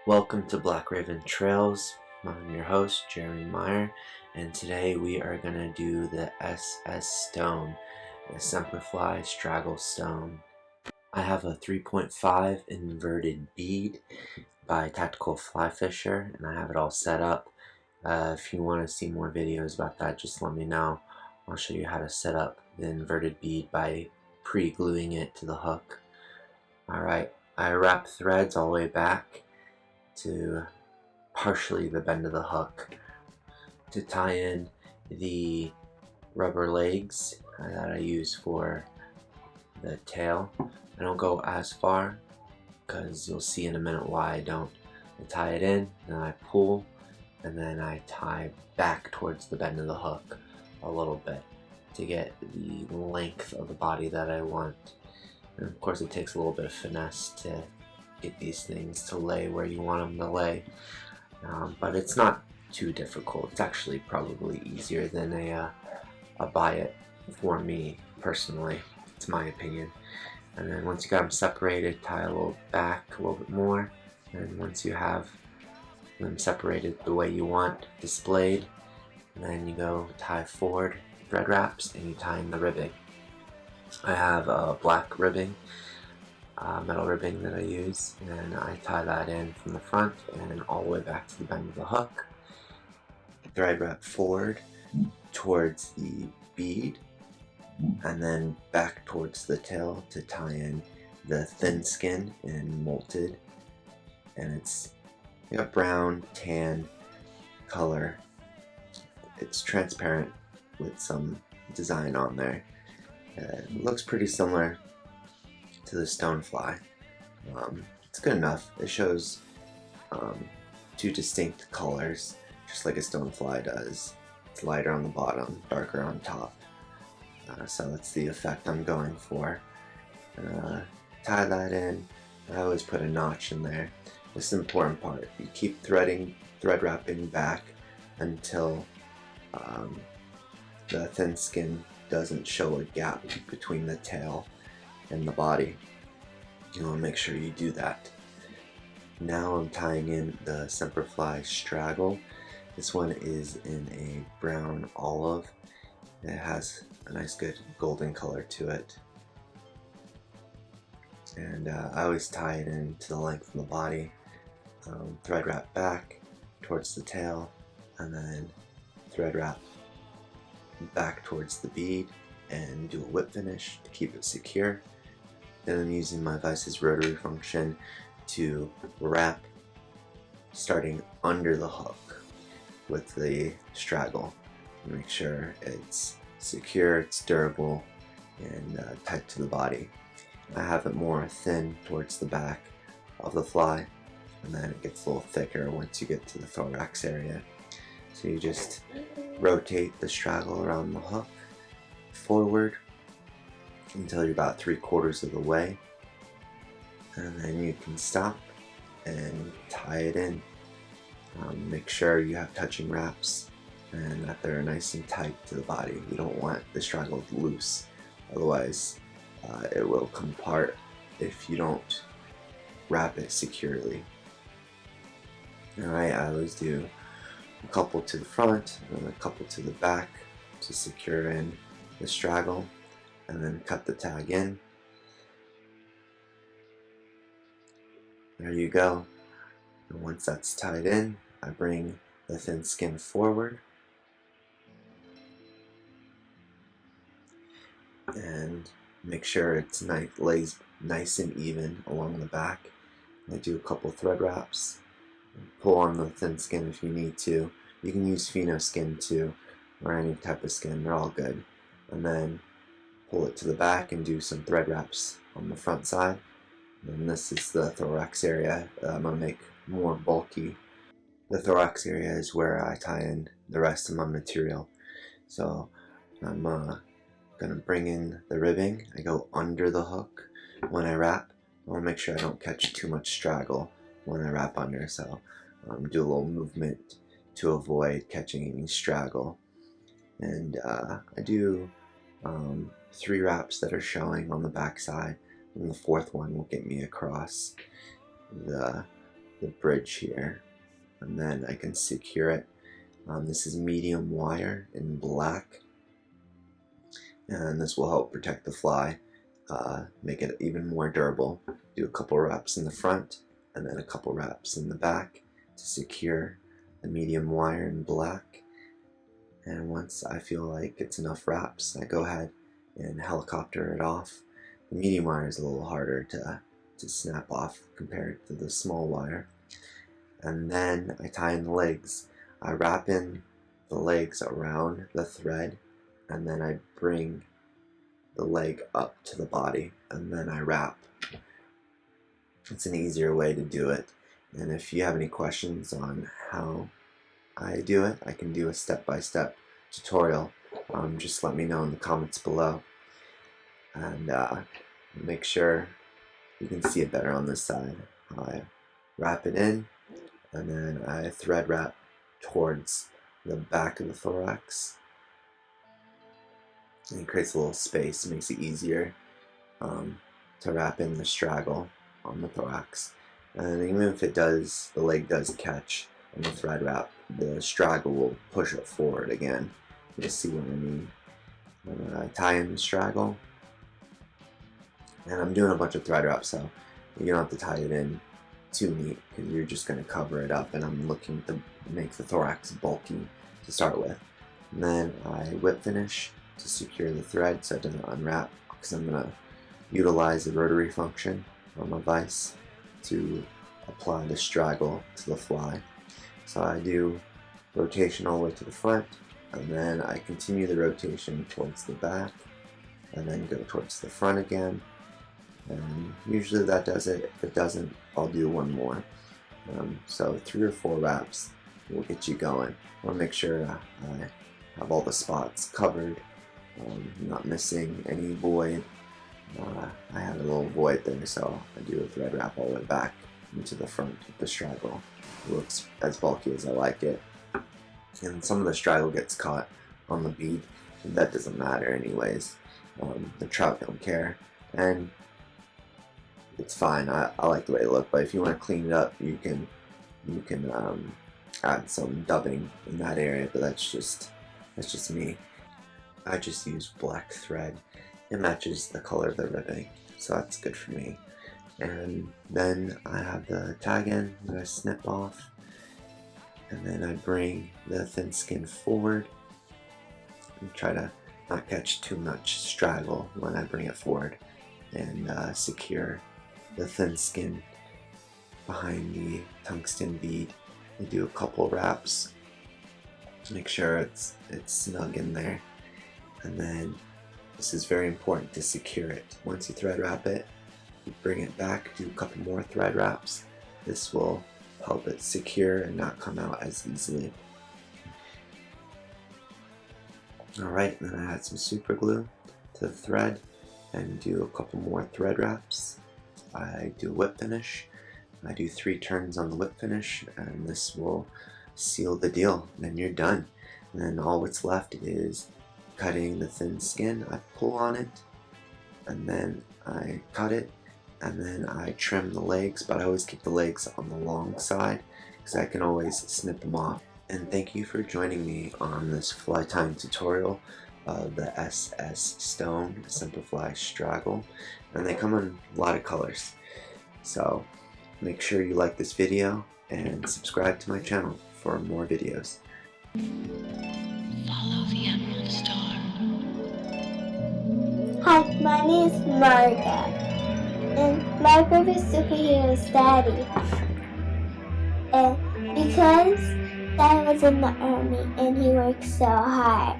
Welcome to Black Raven Trails. I'm your host, Jeremy Meyer, and today we are going to do the SS Stone, the Semperfli straggle stone. I have a 3.5 inverted bead by Tactical Fly Fisher, and I have it all set up. If you want to see more videos about that, just let me know. I'll show you how to set up the inverted bead by pre-gluing it to the hook. Alright, I wrap threads all the way back to partially the bend of the hook to tie in the rubber legs that I use for the tail. I don't go as far because you'll see in a minute why I don't. I tie it in, then I pull, and then I tie back towards the bend of the hook a little bit to get the length of the body that I want. And of course it takes a little bit of finesse to get these things to lay where you want them to lay, but it's not too difficult. It's actually probably easier than a buy it for me personally. It's my opinion. And then once you got them separated, tie a little back a little bit more, and once you have them separated the way you want displayed, then you go tie forward thread wraps and you tie in the ribbing. I have a black ribbing, metal ribbing that I use, and I tie that in from the front and all the way back to the bend of the hook. Thread wrap forward towards the bead and then back towards the tail to tie in the thin skin and molted, and it's a brown tan color. It's transparent with some design on there. It looks pretty similar to the Stonefly. It's good enough. It shows two distinct colors, just like a Stonefly does. It's lighter on the bottom, darker on top. So that's the effect I'm going for. Tie that in. I always put a notch in there. This is the important part. You keep thread wrapping back until the thin skin doesn't show a gap between the tail and the body. You want to make sure you do that. Now I'm tying in the Semperfli straggle. This one is in a brown olive. It has a nice good golden color to it. And I always tie it in to the length of the body. Thread wrap back towards the tail, and then thread wrap back towards the bead and do a whip finish to keep it secure. Then I'm using my vice's rotary function to wrap starting under the hook with the straggle. Make sure it's secure, it's durable, and tight to the body. I have it more thin towards the back of the fly, and then it gets a little thicker once you get to the thorax area. So you just rotate the straggle around the hook forward until you're about 3/4 of the way, and then you can stop and tie it in. Make sure you have touching wraps and that they're nice and tight to the body. You don't want the straggle loose, otherwise it will come apart if you don't wrap it securely. Alright, I always do a couple to the front and a couple to the back to secure in the straggle, and then cut the tag in. There you go. And once that's tied in, I bring the thin skin forward and make sure it's lays nice and even along the back. I do a couple thread wraps, pull on the thin skin if you need to. You can use pheno skin too, or any type of skin, they're all good. And then pull it to the back and do some thread wraps on the front side. And this is the thorax area that I'm going to make more bulky. The thorax area is where I tie in the rest of my material. So I'm going to bring in the ribbing. I go under the hook when I wrap. I want to make sure I don't catch too much straggle when I wrap under, so do a little movement to avoid catching any straggle. And I do 3 wraps that are showing on the back side, and the 4th one will get me across the the bridge here, and then I can secure it. This is medium wire in black, and this will help protect the fly, make it even more durable. Do a couple wraps in the front and then a couple wraps in the back to secure the medium wire in black. And once I feel like it's enough wraps, I go ahead and helicopter it off. The medium wire is a little harder to snap off compared to the small wire. And then I tie in the legs. I wrap in the legs around the thread, and then I bring the leg up to the body, and then I wrap. It's an easier way to do it, and if you have any questions on how I do it, I can do a step-by-step tutorial. Just let me know in the comments below, and make sure you can see it better on this side. I wrap it in, and then I thread wrap towards the back of the thorax, and it creates a little space, makes it easier to wrap in the straggle on the thorax. And even if it does, the leg does catch in the thread wrap, the straggle will push it forward again. You'll see what I mean. I tie in the straggle, and I'm doing a bunch of thread wraps, so you don't have to tie it in too neat because you're just going to cover it up, and I'm looking to make the thorax bulky to start with. And then I whip finish to secure the thread so it doesn't unwrap, because I'm going to utilize the rotary function on my vise to apply the straggle to the fly. So I do rotation all the way to the front, and then I continue the rotation towards the back, and then go towards the front again. And usually that does it. If it doesn't, I'll do one more. So 3 or 4 wraps will get you going. I want to make sure I have all the spots covered, not missing any void. I had a little void there, so I do a thread wrap all the way back into the front of the straggle. It looks as bulky as I like it. And some of the straggle gets caught on the bead. That doesn't matter anyways. The trout don't care, and it's fine. I like the way it looks, but if you want to clean it up, you can add some dubbing in that area, but that's just me. I just use black thread. It matches the color of the ribbing, so that's good for me. And then I have the tag end that I snip off, and then I bring the thin skin forward and try to not catch too much straggle when I bring it forward, and secure the thin skin behind the tungsten bead. I do a couple wraps to make sure it's snug in there, and then this is very important to secure it. Once you thread wrap it, you bring it back, do a couple more thread wraps. This will help it secure and not come out as easily. Alright, then I add some super glue to the thread and do a couple more thread wraps. I do a whip finish. I do 3 turns on the whip finish, and this will seal the deal. Then you're done. And then all what's left is cutting the thin skin. I pull on it, and then I cut it, and then I trim the legs, but I always keep the legs on the long side because I can always snip them off. And thank you for joining me on this fly tying tutorial of the SS Stone Semperfli straggle, and they come in a lot of colors. So make sure you like this video and subscribe to my channel for more videos. Follow the emerald star. Hi, my name is Marga, and my favorite superhero is Daddy. And because Dad was in the army and he worked so hard,